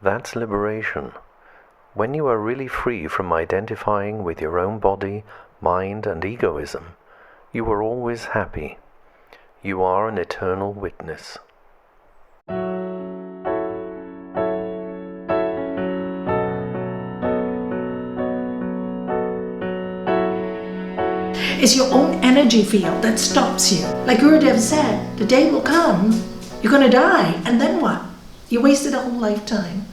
That's liberation. When you are really free from identifying with your own body, mind, and egoism, you are always happy. You are an eternal witness. It's your own energy field that stops you. Like Gurudev said, the day will come, you're going to die, and then what? You wasted a whole lifetime.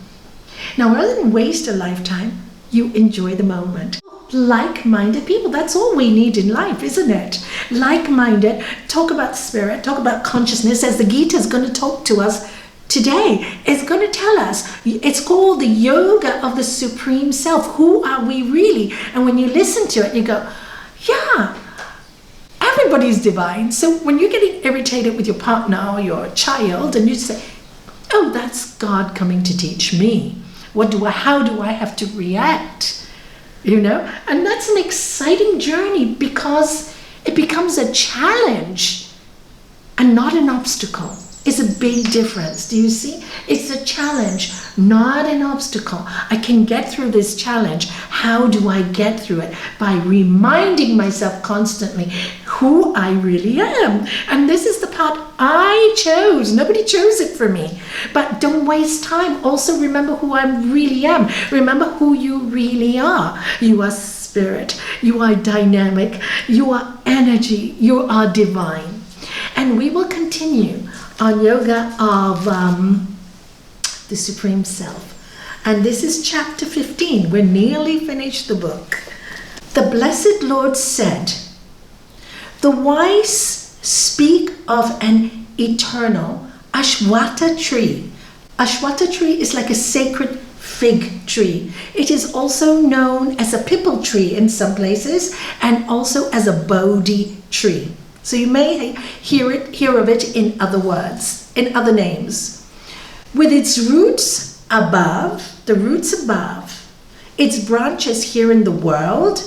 Now, rather than waste a lifetime, you enjoy the moment. Like-minded people, that's all we need in life, isn't it? Like-minded, talk about spirit, talk about consciousness, as the Gita is going to talk to us today. It's going to tell us, it's called the yoga of the Supreme Self. Who are we really? And when you listen to it, you go, yeah, everybody's divine. So when you're getting irritated with your partner or your child, and you say, oh, that's God coming to teach me. How do I have to react? You know, and that's an exciting journey because it becomes a challenge and not an obstacle. It's a big difference. Do you see? It's a challenge, not an obstacle. I can get through this challenge. How do I get through it? By reminding myself constantly who I really am. And this is the part I chose. Nobody chose it for me. But don't waste time. Also remember who I really am. Remember who you really are. You are spirit. You are dynamic. You are energy. You are divine. And we will continue on yoga of the Supreme Self. And this is chapter 15. We're nearly finished the book. The Blessed Lord said, the wise speak of an eternal Ashwata tree. Ashwata tree is like a sacred fig tree. It is also known as a pipal tree in some places and also as a Bodhi tree. So you may hear of it in other words, in other names. With its roots above, its branches here in the world,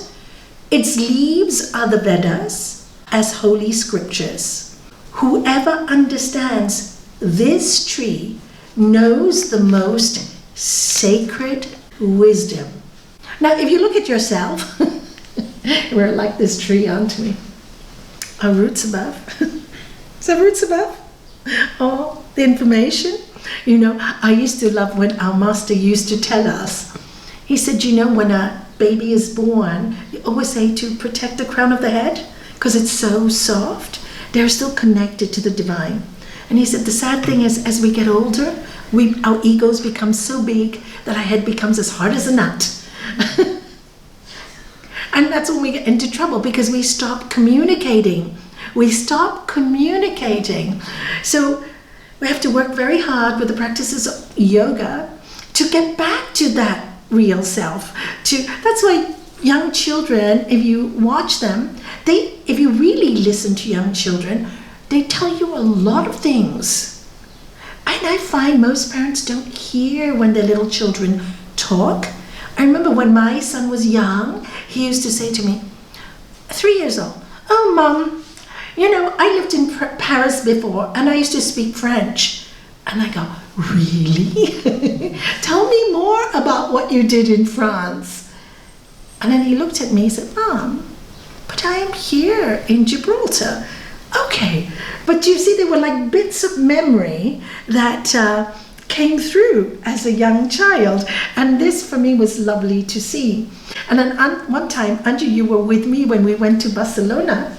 its leaves are the Vedas as holy scriptures. Whoever understands this tree knows the most sacred wisdom. Now, if you look at yourself, we're like this tree, aren't we? Our roots above. Is that roots above? Oh, the information. You know, I used to love when our master used to tell us. He said, you know, when a baby is born, you always say to protect the crown of the head because it's so soft. They're still connected to the divine. And he said, the sad thing is, as we get older, our egos become so big that our head becomes as hard as a nut. And that's when we get into trouble because we stop communicating. So we have to work very hard with the practices of yoga to get back to that real self. That's why young children, if you watch them, if you really listen to young children, they tell you a lot of things. And I find most parents don't hear when their little children talk. I remember when my son was young, he used to say to me, 3 years old, oh, Mom, you know, I lived in Paris before and I used to speak French. And I go, really? Tell me more about what you did in France. And then he looked at me and said, Mom, but I am here in Gibraltar. Okay, but you see, they were like bits of memory that came through as a young child, and this for me was lovely to see. And then one time, Anju, you were with me when we went to Barcelona,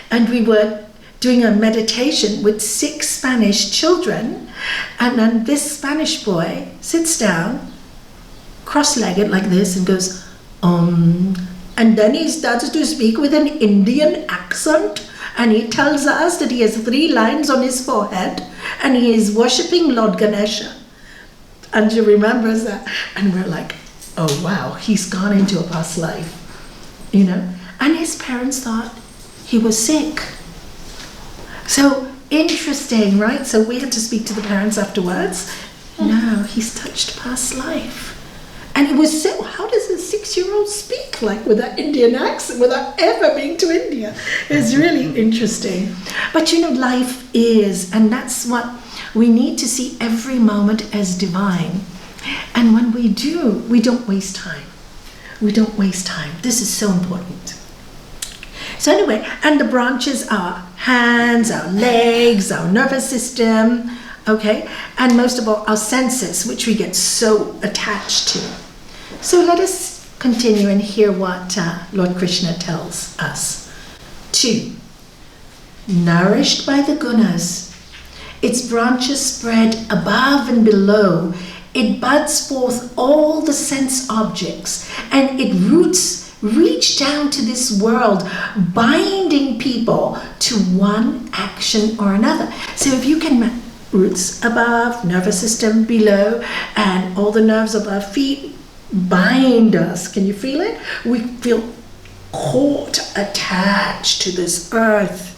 and we were doing a meditation with 6 Spanish children, and then this Spanish boy sits down, cross-legged like this, and goes, and then he starts to speak with an Indian accent, and he tells us that he has 3 lines on his forehead, and he is worshipping Lord Ganesha. And she remembers that. And we're like, oh wow, he's gone into a past life, you know. And his parents thought he was sick. So interesting, right? So we had to speak to the parents afterwards. No, he's touched past life. And it was so, how does a 6-year-old speak like with that Indian accent without ever being to India? It's really interesting. But you know, life is, and that's what We need to see every moment as divine. And when we do, we don't waste time. We don't waste time. This is so important. So anyway, and the branches are hands, our legs, our nervous system, okay? And most of all, our senses, which we get so attached to. So let us continue and hear what Lord Krishna tells us. 2. Nourished by the Gunas, its branches spread above and below. It buds forth all the sense objects, and its roots reach down to this world, binding people to one action or another. So if you can, roots above, nervous system below, and all the nerves of our feet bind us. Can you feel it? We feel caught, attached to this earth,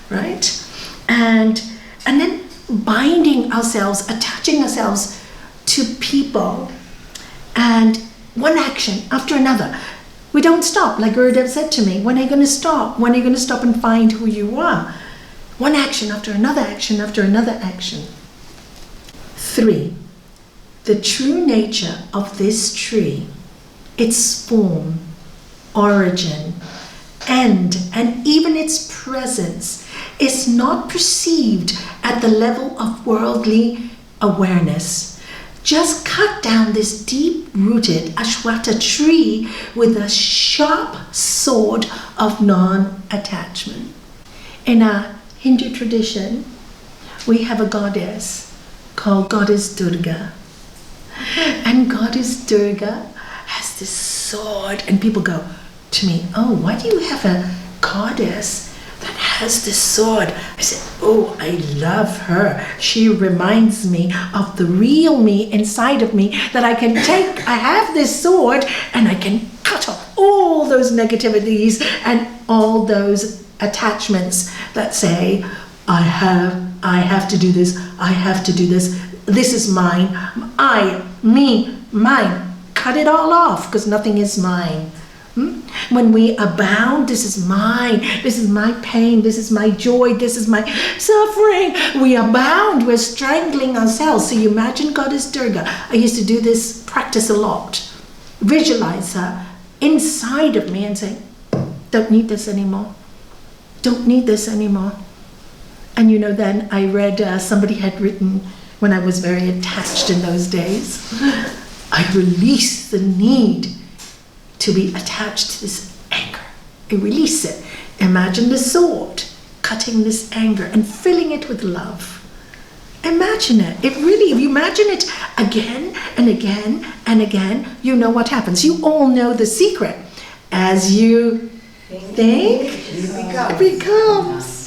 right? And then binding ourselves, attaching ourselves to people, and one action after another. We don't stop. Like Gurudev said to me, when are you going to stop? When are you going to stop and find who you are? One action after another action after another action. 3. The true nature of this tree, its form, origin, end, and even its presence is not perceived at the level of worldly awareness. Just cut down this deep-rooted Ashwata tree with a sharp sword of non-attachment. In our Hindu tradition, we have a goddess called Goddess Durga. And Goddess Durga has this sword, and people go to me, oh, why do you have a goddess that has this sword? I said, oh, I love her. She reminds me of the real me inside of me, that I can take, I have this sword and I can cut off all those negativities and all those attachments that say, I have to do this, I have to do this, this is mine, I, me, mine. Cut it all off, because nothing is mine. When we abound, this is mine, this is my pain, this is my joy, this is my suffering. We abound, we're strangling ourselves. So you imagine Goddess Durga. I used to do this practice a lot. Visualize her inside of me and say, don't need this anymore. Don't need this anymore. And you know, then I read, somebody had written, when I was very attached in those days, I release the need to be attached to this anger. I release it. Imagine the sword cutting this anger and filling it with love. Imagine it. It really, if you imagine it again and again and again, you know what happens. You all know the secret. As you think, it becomes.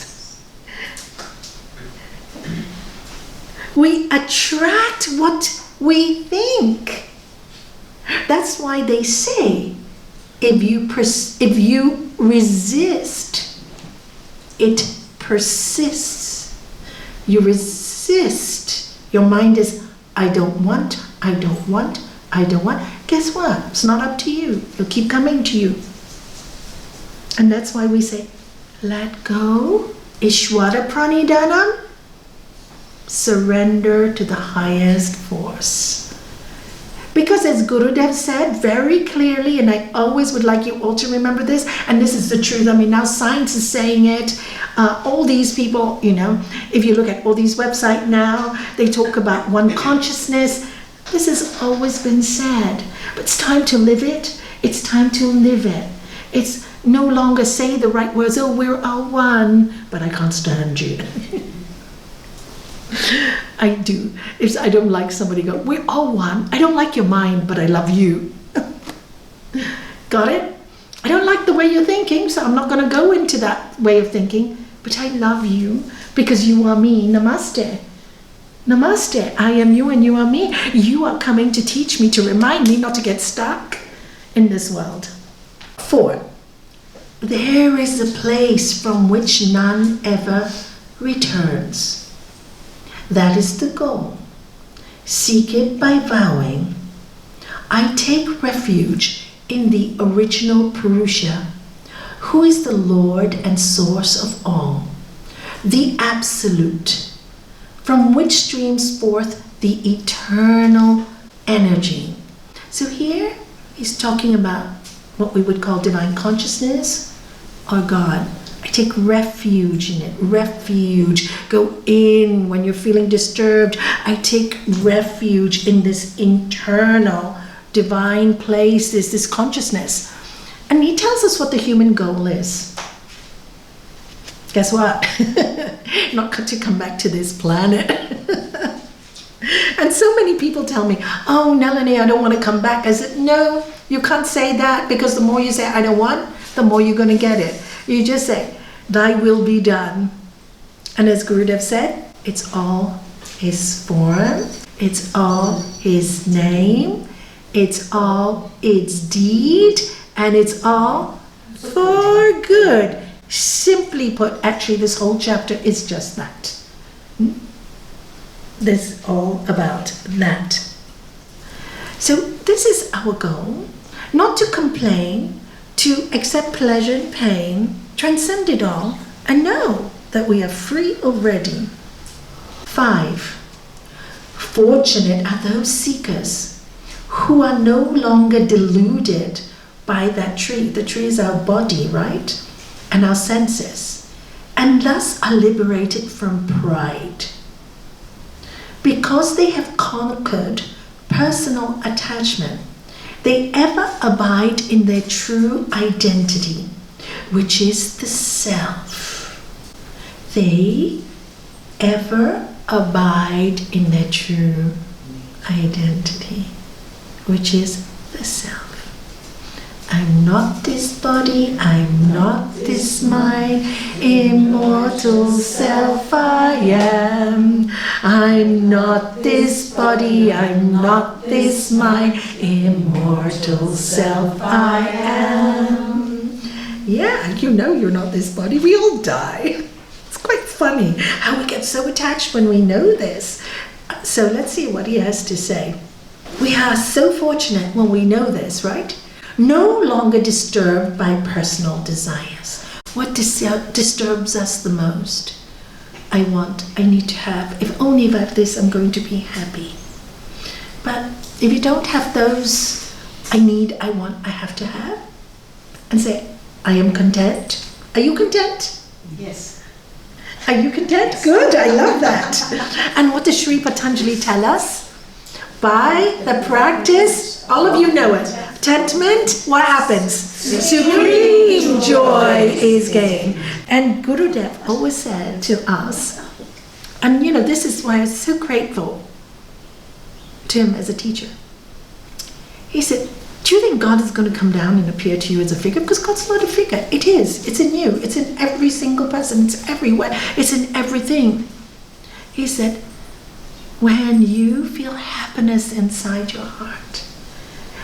We attract what we think. That's why they say, if you resist, it persists. You resist. Your mind is, I don't want, I don't want, I don't want. Guess what? It's not up to you. It'll keep coming to you. And that's why we say, let go. Ishvara Pranidhanam. Surrender to the highest force. Because as Gurudev said very clearly, and I always would like you all to remember this, and this is the truth. I mean, now science is saying it. All these people, you know, if you look at all these websites now, they talk about one consciousness. This has always been said, but it's time to live it. It's time to live it. It's no longer say the right words, oh, we're all one, but I can't stand you. I do. If I don't like somebody, go, we're all one. I don't like your mind, but I love you. Got it? I don't like the way you're thinking, so I'm not going to go into that way of thinking, but I love you because you are me. Namaste. Namaste. I am you and you are me. You are coming to teach me, to remind me not to get stuck in this world. 4. There is a place from which none ever returns. That is the goal. Seek it by vowing, I take refuge in the original Purusha, who is the Lord and source of all, the Absolute, from which streams forth the eternal energy. So here he's talking about what we would call divine consciousness or God. I take refuge in it. Refuge. Go in when you're feeling disturbed. I take refuge in this internal divine place, this consciousness. And he tells us what the human goal is. Guess what? Not to come back to this planet. And so many people tell me, oh, Nalanie, I don't want to come back. I said, no, you can't say that, because the more you say, I don't want, the more you're going to get it. You just say, thy will be done. And as Gurudev said, it's all his form, it's all his name, it's all its deed, and it's all for good. Simply put, actually this whole chapter is just that. This is all about that. So this is our goal, not to complain, to accept pleasure and pain, transcend it all, and know that we are free already. 5. Fortunate are those seekers who are no longer deluded by that tree. The tree is our body, right? And our senses, and thus are liberated from pride. Because they have conquered personal attachment, they ever abide in their true identity, which is the self. They ever abide in their true identity, which is the self. I'm not this body, I'm not this mind, immortal self I am. I'm not this body, I'm not this mind, immortal self I am. Yeah, you know you're not this body, we all die. It's quite funny how we get so attached when we know this. So let's see what he has to say. We are so fortunate when we know this, right? No longer disturbed by personal desires. What disturbs us the most? I need to have, if only if I have this, I'm going to be happy. But if you don't have those, I want, I have to have, and say, I am content. Are you content? Yes. Are you content? Yes. Good, I love that. And what does Sri Patanjali tell us? By the practice, all of you know it. Contentment, what happens? Supreme joy is gained. And Gurudev always said to us, and this is why I was so grateful to him as a teacher. He said, do you think God is going to come down and appear to you as a figure? Because God's not a figure. It is. It's in you. It's in every single person. It's everywhere. It's in everything. He said, when you feel happiness inside your heart,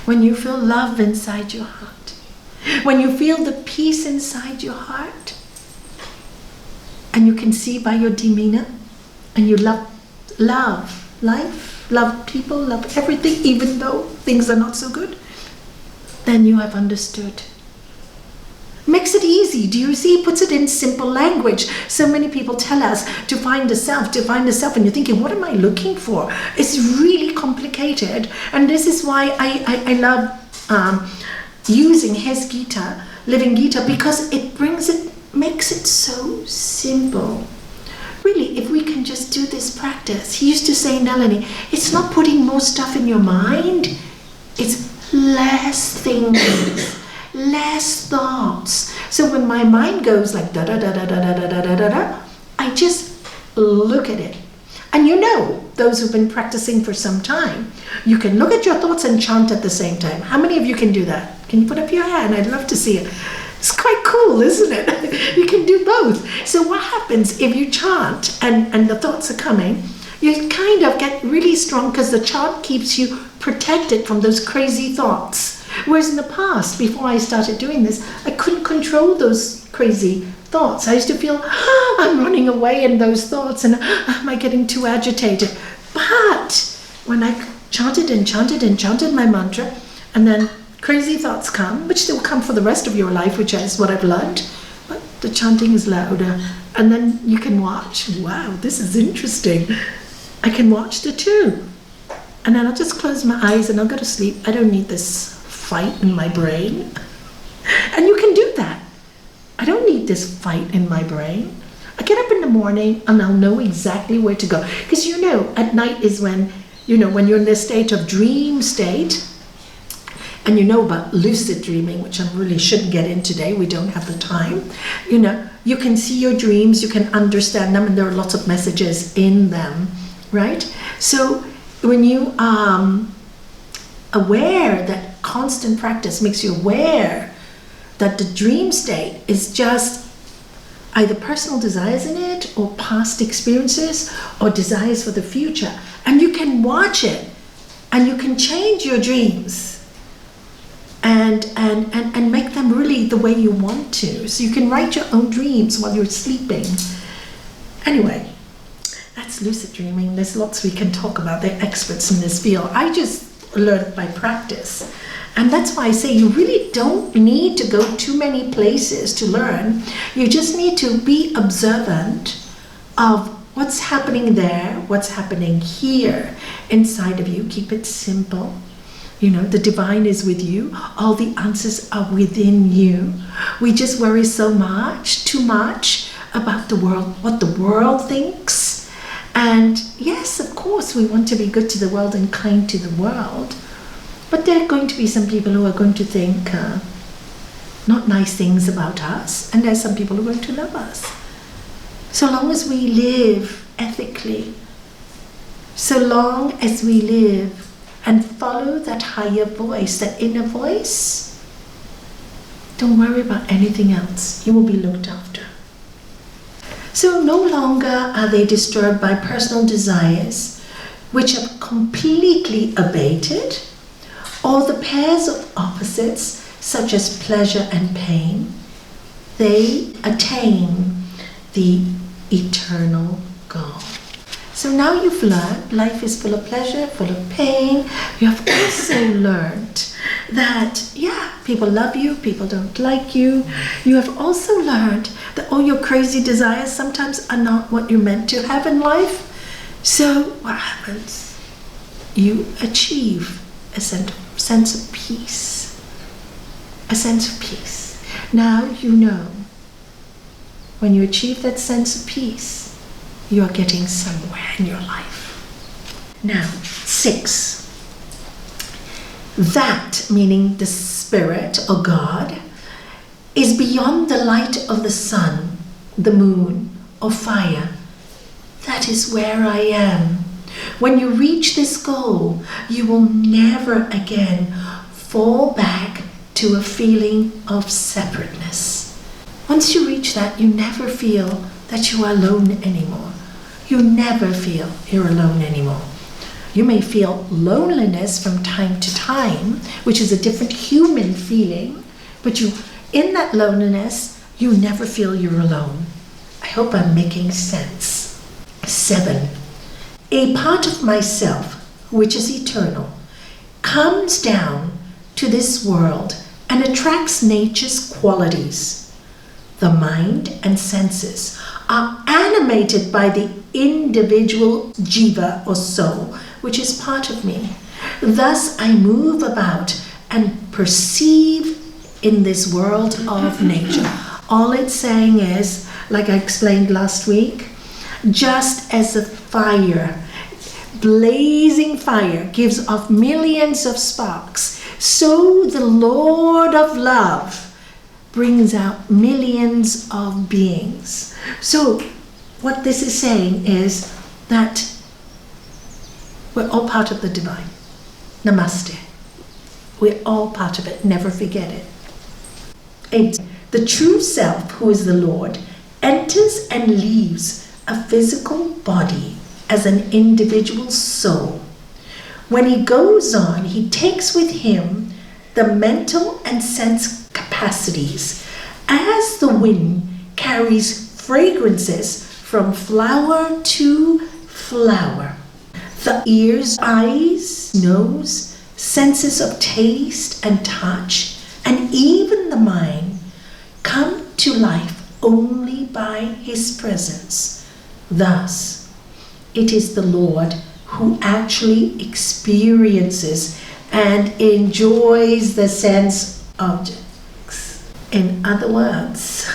when you feel love inside your heart, when you feel the peace inside your heart, and you can see by your demeanor, and you love life, love people, love everything, even though things are not so good, then you have understood. Makes it easy. Do you see? Puts it in simple language. So many people tell us to find the self, and you're thinking, what am I looking for? It's really complicated. And this is why I love using his Gita, Living Gita, because it makes it so simple. Really, if we can just do this practice. He used to say, Nalanie, it's not putting more stuff in your mind. It's less things. Less thoughts. So when my mind goes like da da da da da da da da da da, I just look at it. And those who've been practicing for some time, you can look at your thoughts and chant at the same time. How many of you can do that? Can you put up your hand? I'd love to see it. It's quite cool, isn't it? You can do both. So what happens if you chant and the thoughts are coming? You kind of get really strong because the chant keeps you protected from those crazy thoughts. Whereas in the past, before I started doing this, I couldn't control those crazy thoughts. I used to feel, I'm running away in those thoughts, and am I getting too agitated? But when I chanted my mantra, and then crazy thoughts come, which they will come for the rest of your life, which is what I've learned, but the chanting is louder, And then you can watch. Wow, this is interesting. I can watch the two. And then I'll just close my eyes and I'll go to sleep. I don't need this fight in my brain. And you can do that. I don't need this fight in my brain. I get up in the morning and I'll know exactly where to go. Because at night is when you're in this state of dream state. And about lucid dreaming, which I really shouldn't get in today. We don't have the time. You can see your dreams, you can understand them, and there are lots of messages in them, right? So when you are aware that constant practice makes you aware that the dream state is just either personal desires in it or past experiences or desires for the future. And you can watch it and you can change your dreams and make them really the way you want to. So you can write your own dreams while you're sleeping. Anyway, that's lucid dreaming. There's lots we can talk about. They're experts in this field. I just learned by practice. And that's why I say you really don't need to go too many places to learn. You just need to be observant of what's happening there, what's happening here inside of you. Keep it simple. The divine is with you. All the answers are within you. We just worry so much, too much about the world, what the world thinks. And yes, of course, we want to be good to the world and kind to the world. But there are going to be some people who are going to think not nice things about us. And there's some people who are going to love us. So long as we live ethically, so long as we live and follow that higher voice, that inner voice, don't worry about anything else. You will be looked after. So no longer are they disturbed by personal desires which have completely abated, or the pairs of opposites such as pleasure and pain. They attain the eternal goal. So now you've learned life is full of pleasure, full of pain. You have also learned that, people love you, people don't like you. You have also learned that all your crazy desires sometimes are not what you're meant to have in life. So what happens? You achieve a sense of peace. A sense of peace. Now you know. When you achieve that sense of peace, you are getting somewhere in your life. Now, 6. That, meaning the spirit or God, is beyond the light of the sun, the moon, or fire. That is where I am. When you reach this goal, you will never again fall back to a feeling of separateness. Once you reach that, you never feel that you are alone anymore. You never feel you're alone anymore. You may feel loneliness from time to time, which is a different human feeling, but in that loneliness, you never feel you're alone. I hope I'm making sense. 7. A part of myself, which is eternal, comes down to this world and attracts nature's qualities. The mind and senses are animated by the individual jiva or soul, which is part of me. Thus I move about and perceive in this world of nature. All it's saying is, like I explained last week, just as a fire, blazing fire, gives off millions of sparks, so the Lord of love brings out millions of beings. So what this is saying is that we're all part of the divine. Namaste. We're all part of it. Never forget it. 8. The true self, who is the Lord, enters and leaves a physical body as an individual soul. When he goes on, he takes with him the mental and sense capacities, as the wind carries fragrances from flower to flower. The ears, eyes, nose, senses of taste and touch, and even the mind come to life only by His presence. Thus, it is the Lord who actually experiences and enjoys the sense objects. In other words,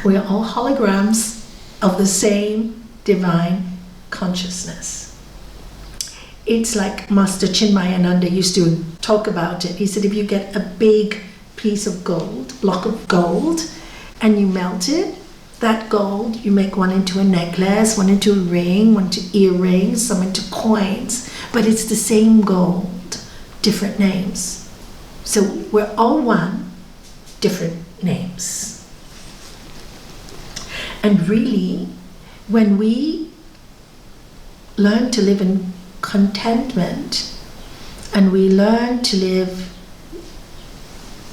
we are all holograms of the same divine consciousness. It's like Master Chinmayananda used to talk about it. He said, if you get a big piece of gold, block of gold, and you melt it, that gold, you make one into a necklace, one into a ring, one into earrings, some into coins, but it's the same gold, different names. So we're all one, different names. And really, when we learn to live in contentment and we learn to live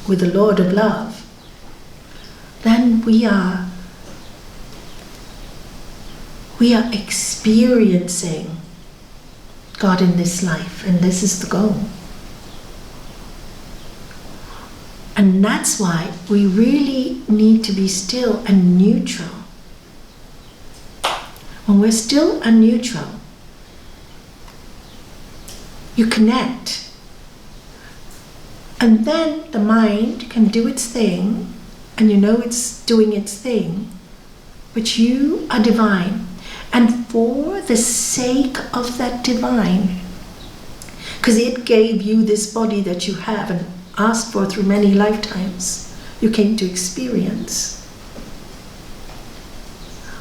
with the Lord of Love, then we are experiencing God in this life, and this is the goal. And that's why we really need to be still and neutral. When we're still and neutral, you connect. And then the mind can do its thing, and you know it's doing its thing, but you are divine. And for the sake of that divine, because it gave you this body that you have and asked for through many lifetimes, you came to experience.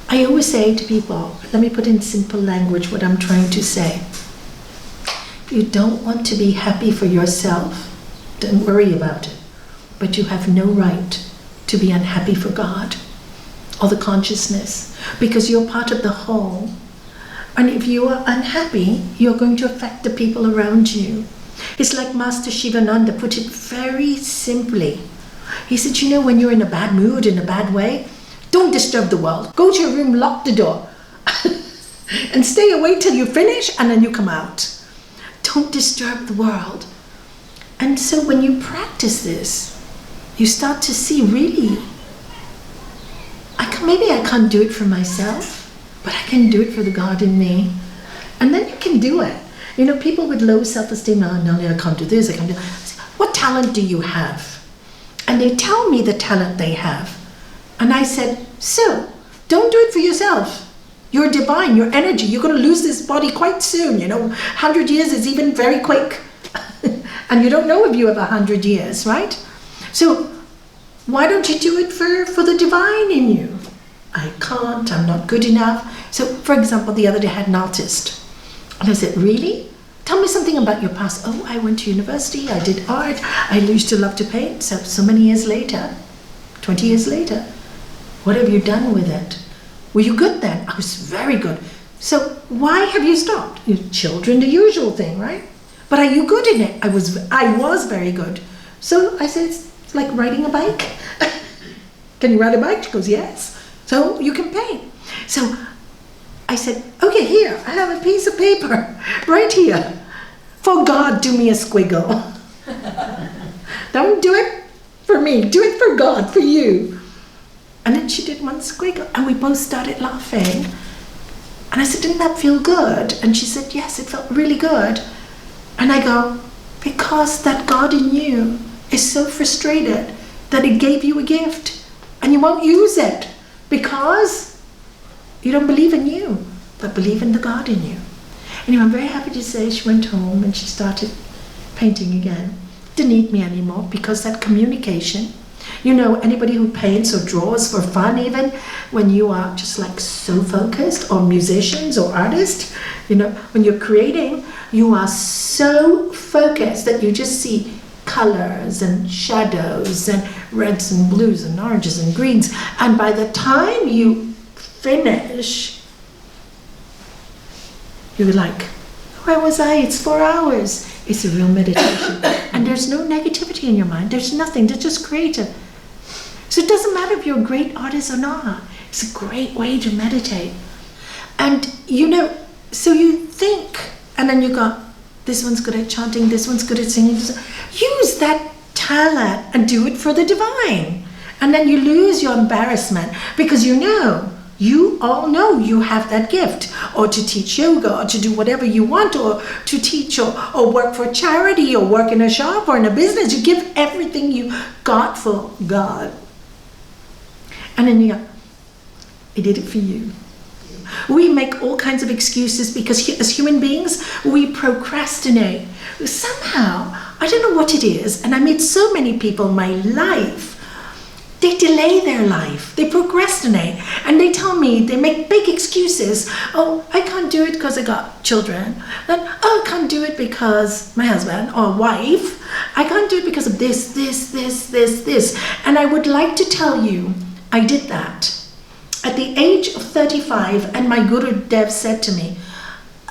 I always say to people, let me put in simple language what I'm trying to say. If you don't want to be happy for yourself, don't worry about it. But you have no right to be unhappy for God or the consciousness, because you're part of the whole. And if you are unhappy, you're going to affect the people around you. It's like Master Shivananda put it very simply. He said, you know, when you're in a bad mood, in a bad way, don't disturb the world. Go to your room, lock the door, and stay away till you finish, and then you come out. Don't disturb the world. And so when you practice this, you start to see, really, maybe I can't do it for myself, but I can do it for the God in me. And then you can do it. You know, people with low self-esteem, no, I can't do this, I can't do that. What talent do you have? And they tell me the talent they have. And I said, so, don't do it for yourself. You're divine, your energy. You're going to lose this body quite soon. 100 years is even very quick. And you don't know if you have 100 years, right? So, why don't you do it for the divine in you? I can't, I'm not good enough. So, for example, the other day I had an artist. And I said, really? Tell me something about your past. Oh, I went to university, I did art, I used to love to paint. So many years later, 20 years later, what have you done with it? Were you good then? I was very good. So why have you stopped? Children, the usual thing, right? But are you good in it? I was very good. So I said, it's like riding a bike. Can you ride a bike? She goes, yes. So you can paint. So I said, okay, here, I have a piece of paper right here. For God, do me a squiggle. Don't do it for me. Do it for God, for you. And then she did one squiggle, and we both started laughing. And I said, didn't that feel good? And she said, yes, it felt really good. And I go, because that God in you is so frustrated that it gave you a gift, and you won't use it because you don't believe in you, but believe in the God in you. Anyway, I'm very happy to say she went home and she started painting again. Didn't need me anymore, because that communication, anybody who paints or draws for fun, even when you are just like so focused, or musicians or artists, when you're creating, you are so focused that you just see colors and shadows and reds and blues and oranges and greens. And by the time you finish, you're like, where was I? It's 4 hours. It's a real meditation. And there's no negativity in your mind. There's nothing. There's just creative. So it doesn't matter if you're a great artist or not. It's a great way to meditate. And so you think, and then you go, this one's good at chanting, this one's good at singing. Use that talent and do it for the divine. And then you lose your embarrassment because you all know you have that gift, or to teach yoga, or to do whatever you want, or to teach, or work for charity, or work in a shop or in a business. You give everything you got for God. And then you go, I did it for you. We make all kinds of excuses because as human beings, we procrastinate. Somehow, I don't know what it is, and I meet so many people in my life, they delay their life, they procrastinate, and they tell me, they make big excuses. Oh, I can't do it because I got children. Then, oh, I can't do it because my husband or wife. I can't do it because of this. And I would like to tell you, I did that. At the age of 35, and my Guru Dev said to me,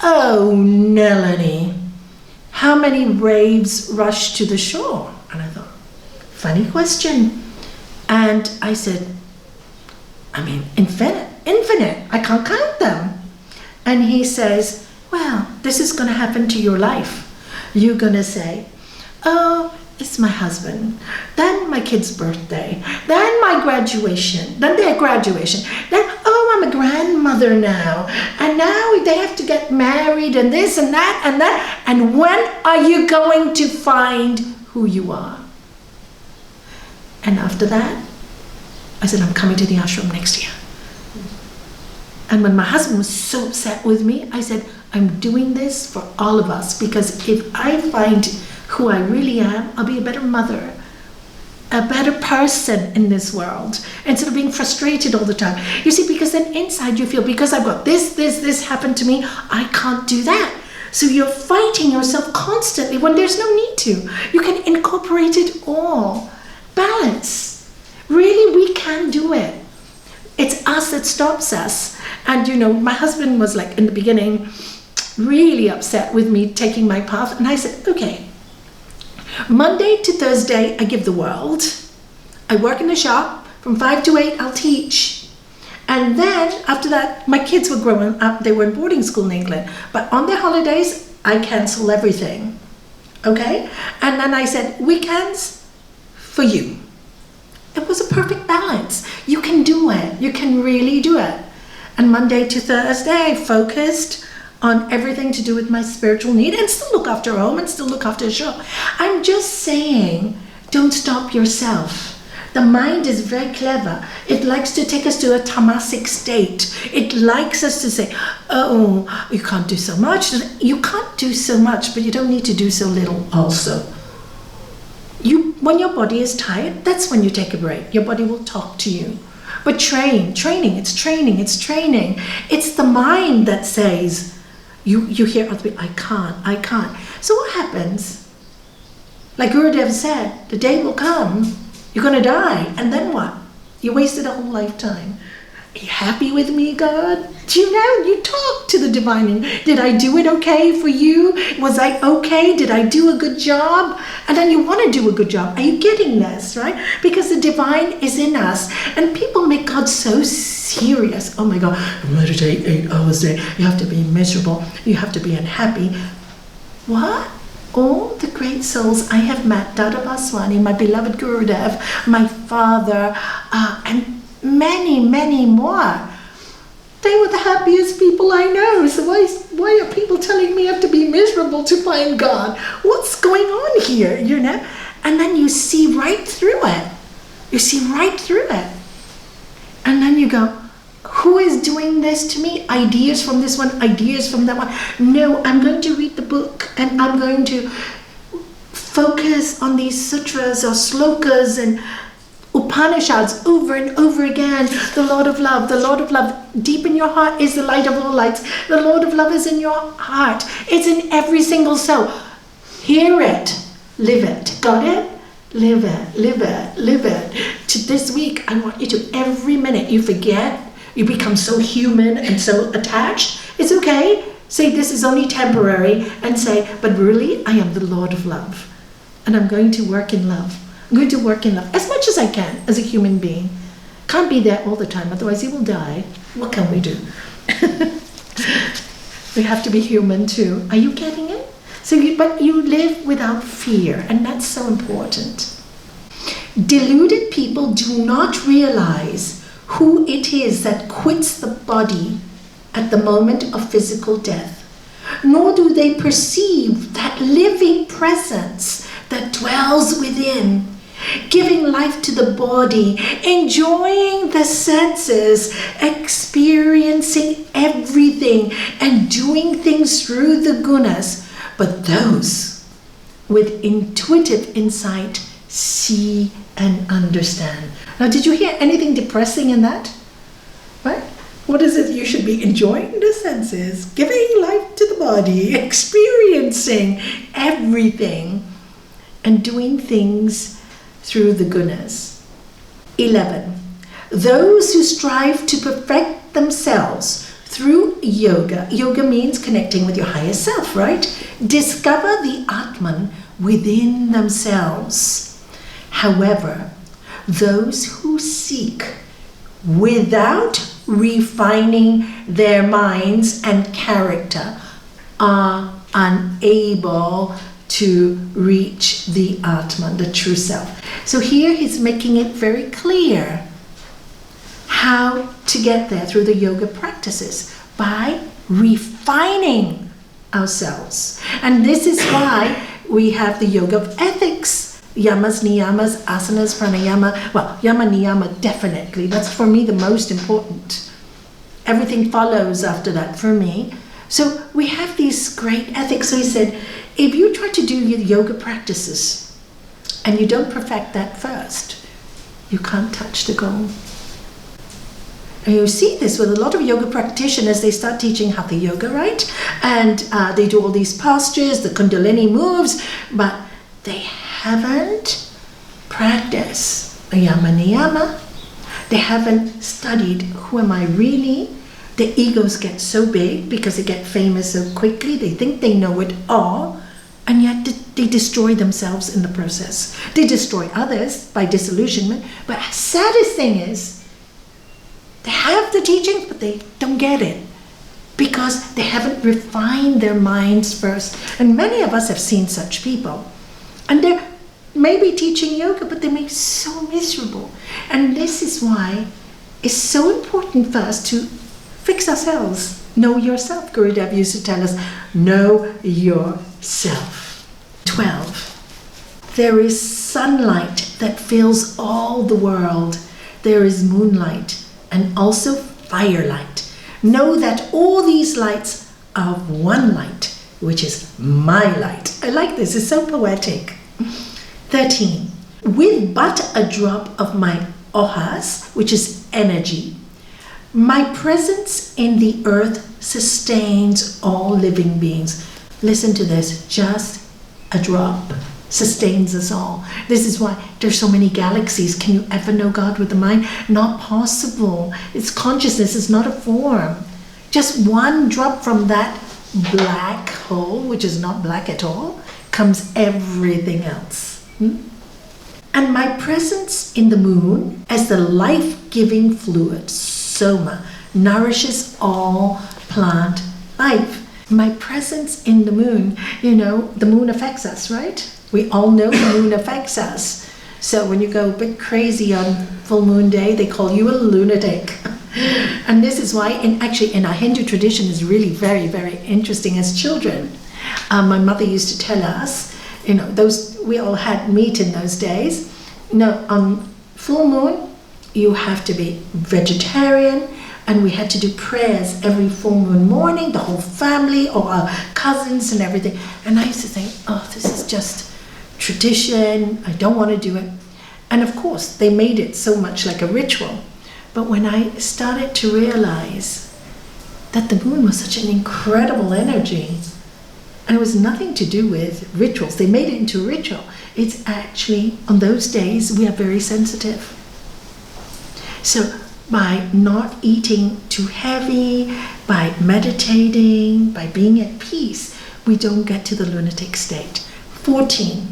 oh, Nalanie, how many waves rush to the shore? And I thought, funny question. And I said, I mean, infinite. I can't count them. And he says, well, this is going to happen to your life. You're going to say, oh, it's my husband, then my kid's birthday, then my graduation, then their graduation, then, oh, I'm a grandmother now, and now they have to get married, and this and that and that. And when are you going to find who you are? And after that, I said, I'm coming to the ashram next year. And when my husband was so upset with me, I said, I'm doing this for all of us, because if I find who I really am, I'll be a better mother, a better person in this world, instead of being frustrated all the time. You see, because then inside you feel, because I've got this happened to me, I can't do that. So you're fighting yourself constantly when there's no need to. You can incorporate it all. Balance. Really, we can do it. It's us that stops us. And my husband was like, in the beginning, really upset with me taking my path. And I said, okay, Monday to Thursday, I give the world. I work in the shop. From 5 to 8, I'll teach. And then after that, my kids were growing up. They were in boarding school in England. But on their holidays, I cancel everything. Okay? And then I said, weekends for you. It was a perfect balance. You can do it. You can really do it. And Monday to Thursday, I focused on everything to do with my spiritual need, and still look after home and still look after the shop. I'm just saying, don't stop yourself. The mind is very clever. It likes to take us to a tamasic state. It likes us to say, oh, you can't do so much. You can't do so much, but you don't need to do so little also. When your body is tired, that's when you take a break. Your body will talk to you. But training. It's the mind that says, you hear other people, I can't. So what happens? Like Gurudev said, the day will come, you're going to die, and then what? You wasted a whole lifetime. Are you happy with me, God? Do you talk to the divine. Did I do it okay for you? Was I okay? Did I do a good job? And then you want to do a good job. Are you getting this, right? Because the divine is in us. And people make God so serious. Oh my God, meditate 8 hours a day. You have to be miserable. You have to be unhappy. What? All the great souls I have met, Dada Baswani, my beloved Gurudev, my father, and many, many more. They were the happiest people I know. So why are people telling me I have to be miserable to find God? What's going on here, And then you see right through it. And then you go, who is doing this to me? Ideas from this one, ideas from that one. No, I'm going to read the book and I'm going to focus on these sutras or slokas and Upanishads over and over again. The Lord of Love, deep in your heart is the light of all lights. The Lord of Love is in your heart. It's in every single cell. Hear it, live it. Got it? Live it. To this week, I want you to, every minute you forget, you become so human and so attached. It's okay. Say this is only temporary and say, but really, I am the Lord of Love. And I'm going to work in love. I'm going to work in love as much as I can as a human being. Can't be there all the time, otherwise you will die. What can we do? We have to be human too. Are you getting it? But you live without fear, and that's so important. Deluded people do not realize who it is that quits the body at the moment of physical death, nor do they perceive that living presence that dwells within, giving life to the body, enjoying the senses, experiencing everything, and doing things through the gunas. But those with intuitive insight see and understand. Now, did you hear anything depressing in that? Right? What is it? You should be enjoying the senses, giving life to the body, experiencing everything, and doing things through the gunas. 11. Those who strive to perfect themselves through yoga. Yoga means connecting with your higher self, right? Discover the Atman within themselves. However, those who seek without refining their minds and character are unable to reach the Atman, the true self. So here he's making it very clear how to get there through the yoga practices, by refining ourselves. And this is why we have the yoga of ethics, yamas, niyamas, asanas, pranayama. Well, yama, niyama, definitely. That's for me the most important. Everything follows after that for me. So we have these great ethics. So he said, if you try to do your yoga practices and you don't perfect that first, you can't touch the goal. And you see this with a lot of yoga practitioners. They start teaching hatha yoga, right? And they do all these postures, the kundalini moves, but they haven't practiced the yama niyama. They haven't studied, who am I really? The egos get so big because they get famous so quickly. They think they know it all, and yet they destroy themselves in the process. They destroy others by disillusionment. But saddest thing is, they have the teachings, but they don't get it because they haven't refined their minds first. And many of us have seen such people. And they're maybe teaching yoga, but they make so miserable. And this is why it's so important for us to fix ourselves. Know yourself. Gurudev used to tell us, know yourself. 12. There is sunlight that fills all the world. There is moonlight and also firelight. Know that all these lights are one light, which is my light. I like this, it's so poetic. 13. With but a drop of my ohas, which is energy, my presence in the earth sustains all living beings. Listen to this, just a drop sustains us all. This is why there's so many galaxies. Can you ever know God with the mind? Not possible. It's consciousness, it's not a form. Just one drop from that black hole, which is not black at all, comes everything else. And my presence in the moon as the life-giving fluid, soma, nourishes all plant life. My presence in the moon, the moon affects us, right? We all know the moon affects us. So when you go a bit crazy on full moon day, they call you a lunatic. And this is why, in our Hindu tradition, is really very, very interesting as children. My mother used to tell us, we all had meat in those days. On full moon, you have to be vegetarian, and we had to do prayers every full moon morning, the whole family, or our cousins and everything. And I used to think, oh, this is just tradition, I don't want to do it. And of course, they made it so much like a ritual. But when I started to realize that the moon was such an incredible energy, and it was nothing to do with rituals, they made it into a ritual. It's actually, on those days, we are very sensitive. So by not eating too heavy, by meditating, by being at peace, we don't get to the lunatic state. 14.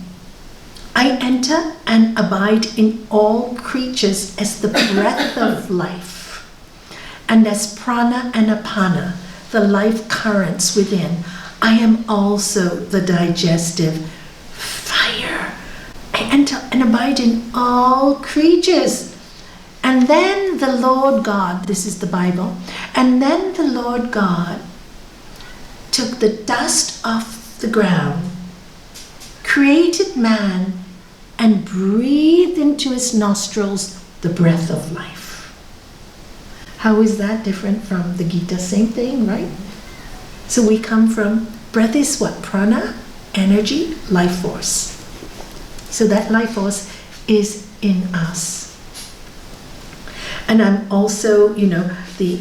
I enter and abide in all creatures as the breath of life, and as prana and apana, the life currents within. I am also the digestive fire. I enter and abide in all creatures. And then the Lord God, this is the Bible, and then the Lord God took the dust off the ground, created man, and breathed into his nostrils the breath of life. How is that different from the Gita? Same thing, right? So we come from, breath is what? Prana, energy, life force. So that life force is in us. And I'm also, the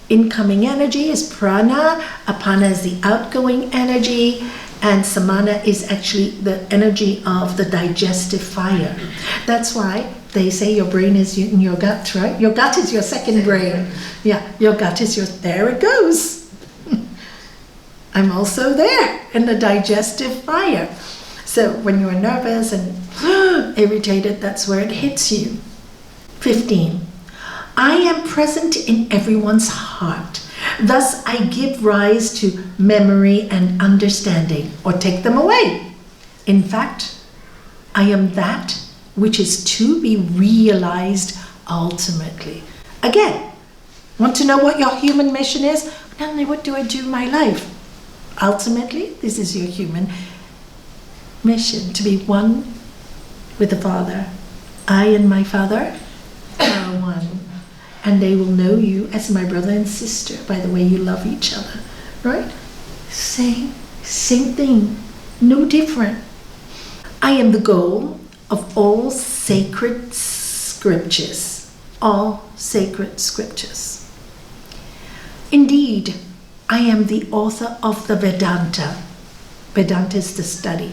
incoming energy is prana, apana is the outgoing energy, and samana is actually the energy of the digestive fire. That's why they say your brain is in your gut, right? Your gut is your second brain. Yeah, your gut is there it goes. I'm also there in the digestive fire. So when you're nervous and irritated, that's where it hits you. 15. I am present in everyone's heart. Thus I give rise to memory and understanding, or take them away. In fact, I am that which is to be realized ultimately. Again, want to know what your human mission is? Not only what do I do in my life? Ultimately, this is your human mission, to be one with the Father. I and my Father are one. And they will know you as my brother and sister by the way you love each other, right? Same thing, no different. I am the goal of all sacred scriptures, all sacred scriptures. Indeed, I am the author of the Vedanta. Vedanta is the study,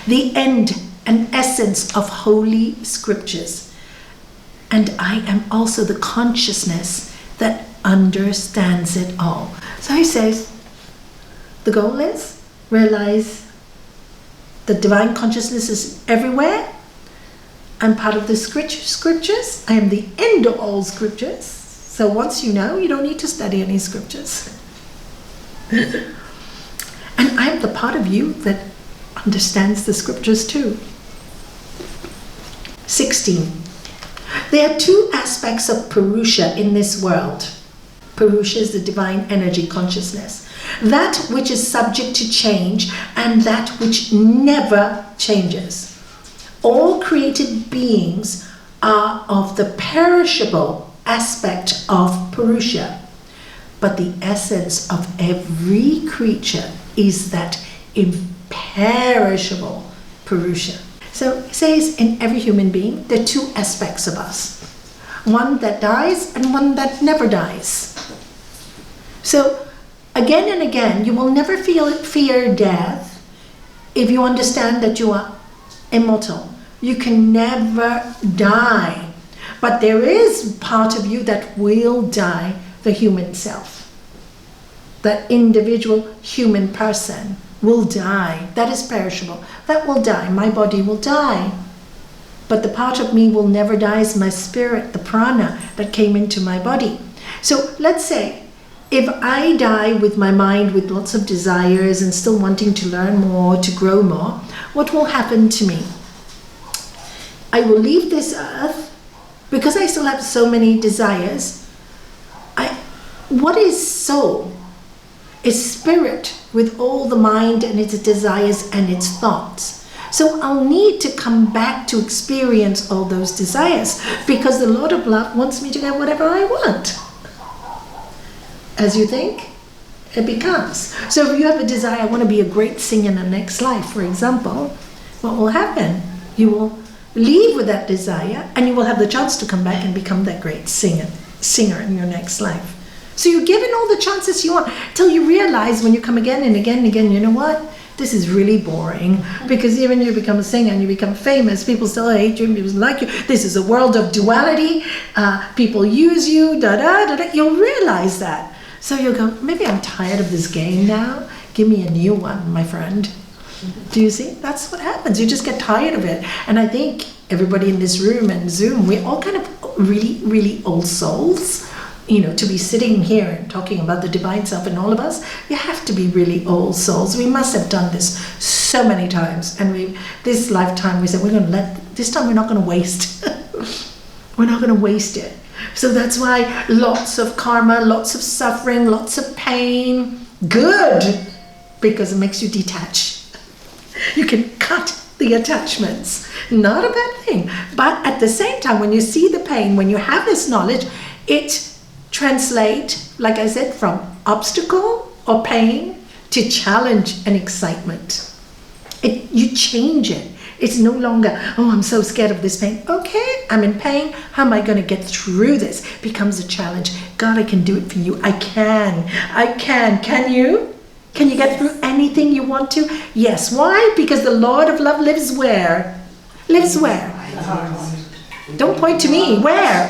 the end and essence of holy scriptures. And I am also the consciousness that understands it all. So he says, the goal is realize the divine consciousness is everywhere. I'm part of the scriptures. I am the end of all scriptures. So once you know, you don't need to study any scriptures. And I'm the part of you that understands the scriptures too. 16. There are two aspects of Purusha in this world. Purusha is the divine energy consciousness. That which is subject to change and that which never changes. All created beings are of the perishable aspect of Purusha. But the essence of every creature is that imperishable Purusha. So it says in every human being, there are two aspects of us. One that dies and one that never dies. So again and again, you will never fear death if you understand that you are immortal. You can never die. But there is part of you that will die, the human self. That individual human person will die. That is perishable. That will die. My body will die. But the part of me will never die is my spirit, the prana that came into my body. So let's say if I die with my mind with lots of desires and still wanting to learn more, to grow more, what will happen to me? I will leave this earth because I still have so many desires. What is soul? Is spirit with all the mind and its desires and its thoughts. So I'll need to come back to experience all those desires because the Lord of Love wants me to get whatever I want. As you think, it becomes. So if you have a desire, I want to be a great singer in the next life, for example, what will happen? You will leave with that desire and you will have the chance to come back and become that great singer in your next life. So you're given all the chances you want till you realize when you come again and again and again, you know what? This is really boring because even you become a singer and you become famous, people still hate you, people like you. This is a world of duality. People use you, You'll realize that. So you'll go, maybe I'm tired of this game now. Give me a new one, my friend. Do you see? That's what happens. You just get tired of it. And I think everybody in this room and Zoom, we're all kind of really, really old souls. to be sitting here and talking about the divine self in all of us, you have to be really old souls. We must have done this so many times, and this lifetime we said this time we're not going to waste. We're not going to waste it. So that's why lots of karma, lots of suffering, lots of pain. Good, because it makes you detach. You can cut the attachments. Not a bad thing. But at the same time, when you see the pain, when you have this knowledge, it translates, like I said, from obstacle or pain to challenge and excitement. You change it. It's no longer, oh, I'm so scared of this pain. Okay, I'm in pain. How am I going to get through this? Becomes a challenge. God, I can do it for you. I can. Can you? Can you get through anything you want to? Yes. Why? Because the Lord of love lives where? Lives where? Don't point to me. Where?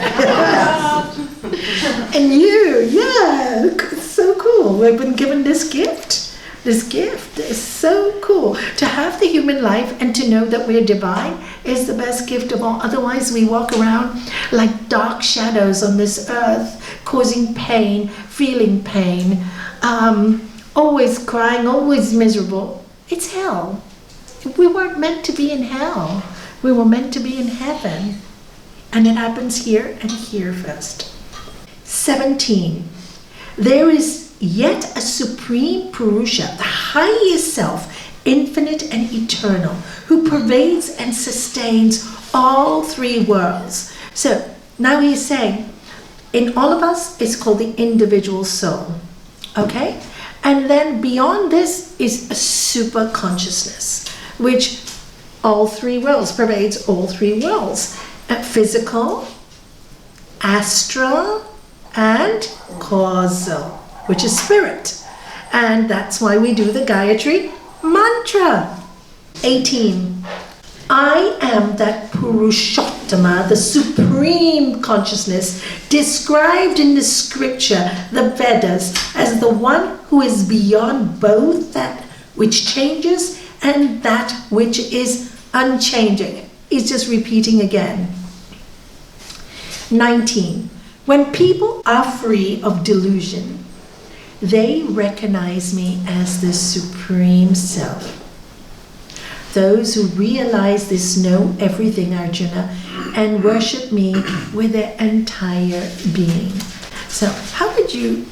And you. Yeah. It's so cool. We've been given this gift. This gift is so cool. To have the human life and to know that we're divine is the best gift of all. Otherwise, we walk around like dark shadows on this earth, causing pain, feeling pain, always crying, always miserable. It's hell. We weren't meant to be in hell. We were meant to be in heaven. And it happens here and here first. 17. There is yet a supreme Purusha, the highest self, infinite and eternal, who pervades and sustains all three worlds. So now he's saying, in all of us, it's called the individual soul. Okay? And then beyond this is a super consciousness, which all three worlds, pervades all three worlds. Physical, astral, and causal, which is spirit. And that's why we do the Gayatri mantra. 18. I am that Purushottama, the supreme consciousness, described in the scripture, the Vedas, as the one who is beyond both that which changes and that which is unchanging. He's just repeating again. 19. When people are free of delusion, they recognize me as the Supreme Self. Those who realize this know everything, Arjuna, and worship me with their entire being. So how would you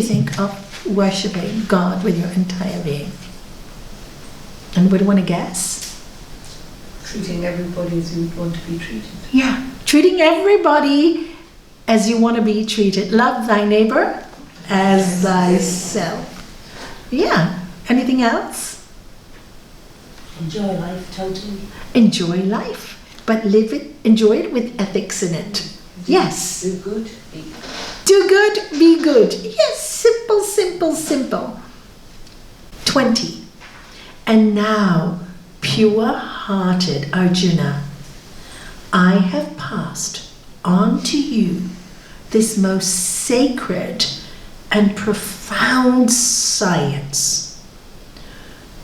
think of worshiping God with your entire being? Anybody want to guess? Treating everybody as you would want to be treated. Yeah, treating everybody as you want to be treated. Love thy neighbor as thyself. Yeah. Anything else? Enjoy life totally. Enjoy life, but enjoy it with ethics in it. Yes. Do good, be good. Do good, be good. Yes, simple, simple, simple. 20. And now, pure-hearted Arjuna, I have passed on to you this most sacred and profound science.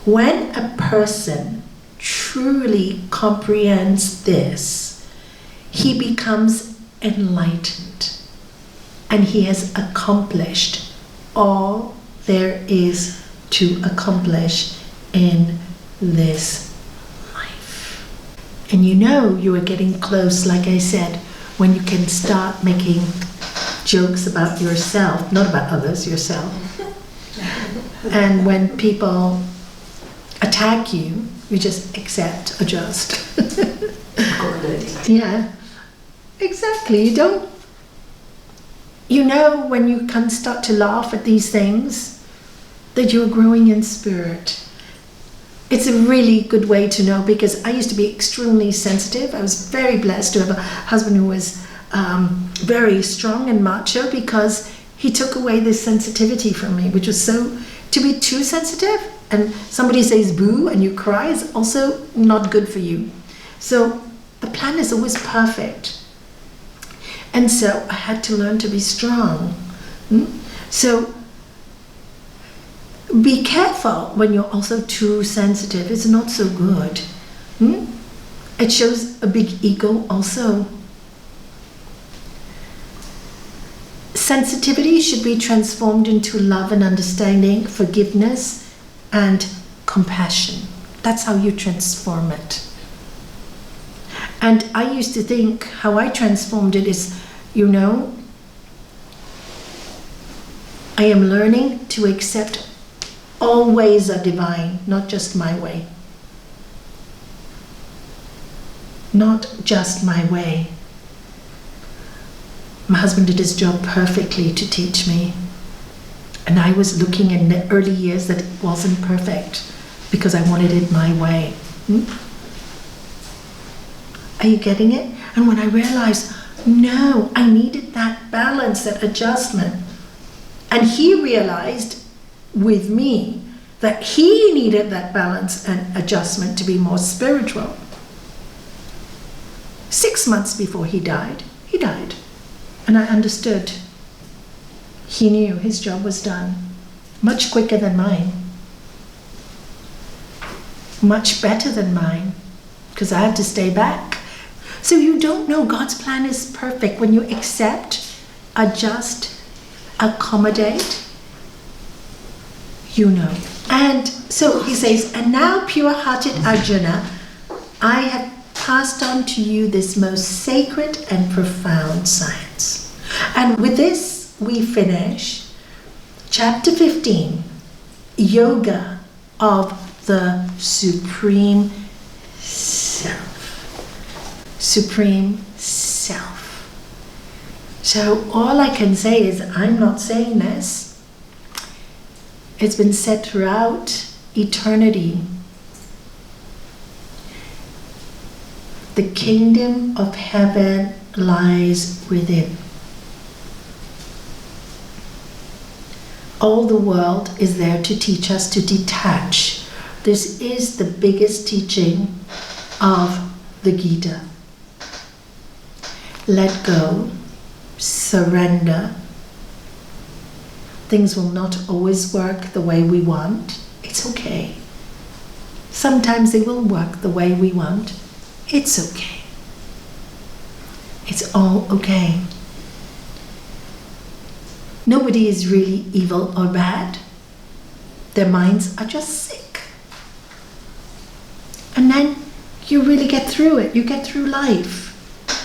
When a person truly comprehends this, he becomes enlightened and he has accomplished all there is to accomplish in this life. And you are getting close, like I said, when you can start making jokes about yourself, not about others, yourself. And when people attack you, you just accept, adjust. Yeah, exactly. When you can start to laugh at these things, that you're growing in spirit. It's a really good way to know, because I used to be extremely sensitive. I was very blessed to have a husband who was very strong and macho, because he took away this sensitivity from me, which was to be too sensitive, and somebody says boo and you cry is also not good for you. So the plan is always perfect. And so I had to learn to be strong. So be careful when you're also too sensitive. It's not so good. It shows a big ego also. sensitivity should be transformed into love and understanding, forgiveness and compassion. That's how you transform it. And I used to think how I transformed it is, I am learning to accept all ways are divine, not just my way. Not just my way. My husband did his job perfectly to teach me. And I was looking in the early years that it wasn't perfect because I wanted it my way. Are you getting it? And when I realized, no, I needed that balance, that adjustment. And he realized with me that he needed that balance and adjustment to be more spiritual. 6 months before he died. And I understood. He knew his job was done. Much quicker than mine. Much better than mine. Because I had to stay back. So you don't know. God's plan is perfect when you accept, adjust, accommodate. You know. And so he says, and now pure-hearted Arjuna, I have passed on to you this most sacred and profound science. And with this, we finish chapter 15, Yoga of the Supreme Self. Supreme Self. So all I can say is, I'm not saying this. It's been said throughout eternity. The kingdom of heaven lies within. All the world is there to teach us to detach. This is the biggest teaching of the Gita. Let go, surrender. Things will not always work the way we want. It's okay. Sometimes they will work the way we want. It's okay. It's all okay. Nobody is really evil or bad. Their minds are just sick. And then you really get through it. You get through life.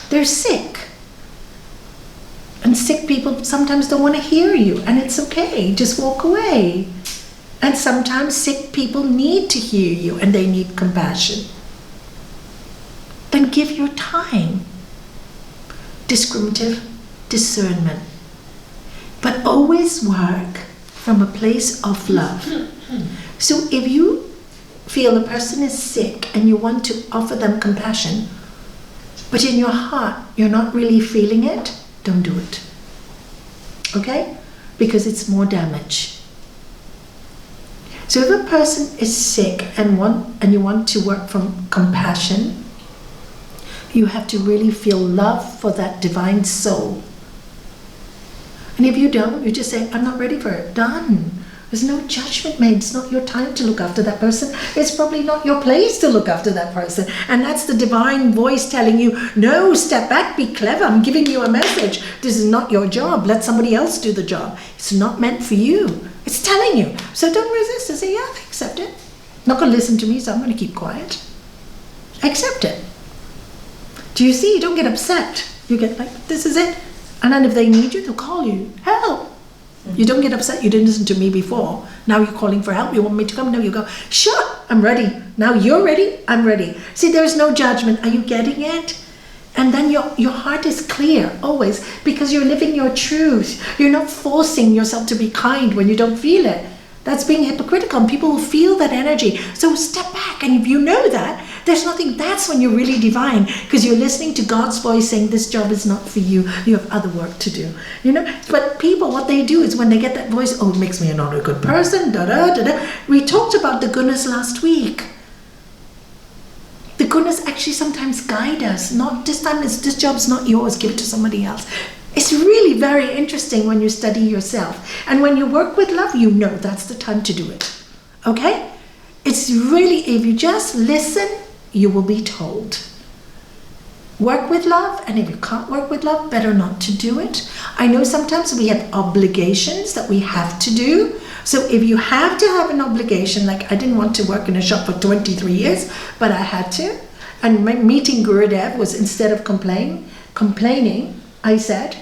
They're sick. And sick people sometimes don't want to hear you, and it's okay. Just walk away. And sometimes sick people need to hear you, and they need compassion. Then give your time. Discriminative discernment. But always work from a place of love. So if you feel a person is sick and you want to offer them compassion, but in your heart you're not really feeling it, don't do it. Okay? Because it's more damage. So if a person is sick and you want to work from compassion, you have to really feel love for that divine soul. And if you don't, you just say, I'm not ready for it. Done. There's no judgment made. It's not your time to look after that person. It's probably not your place to look after that person. And that's the divine voice telling you, no, step back, be clever. I'm giving you a message. This is not your job. Let somebody else do the job. It's not meant for you. It's telling you. So don't resist and say, yeah, I accept it. Not going to listen to me, so I'm going to keep quiet. Accept it. Do you see? You don't get upset. You get like, this is it. And then if they need you, they'll call you. Help. You don't get upset. You didn't listen to me before. Now you're calling for help. You want me to come? No, you go, sure, I'm ready. Now you're ready. I'm ready. See, there's no judgment. Are you getting it? And then your heart is clear always because you're living your truth. You're not forcing yourself to be kind when you don't feel it. That's being hypocritical, and people will feel that energy. So step back, and if you know that, there's nothing, that's when you're really divine, because you're listening to God's voice saying, this job is not for you, you have other work to do. You know, but people, what they do is when they get that voice, oh, it makes me not a good person, da-da-da-da. We talked about the Gunas last week. The Gunas actually sometimes guide us. Not this time, this job's not yours, give it to somebody else. It's really very interesting when you study yourself. And when you work with love, you know that's the time to do it. Okay? It's really, if you just listen, you will be told. work with love, and if you can't work with love, better not to do it. I know sometimes we have obligations that we have to do. So if you have to have an obligation, like I didn't want to work in a shop for 23 years, but I had to. And my meeting Gurudev was, instead of complaining, I said,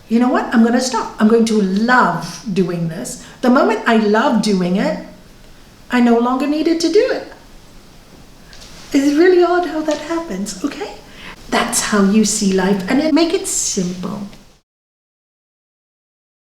you know what, I'm going to stop. I'm going to love doing this. The moment I love doing it, I no longer needed to do it. It's really odd how that happens, okay? That's how you see life, and make it simple.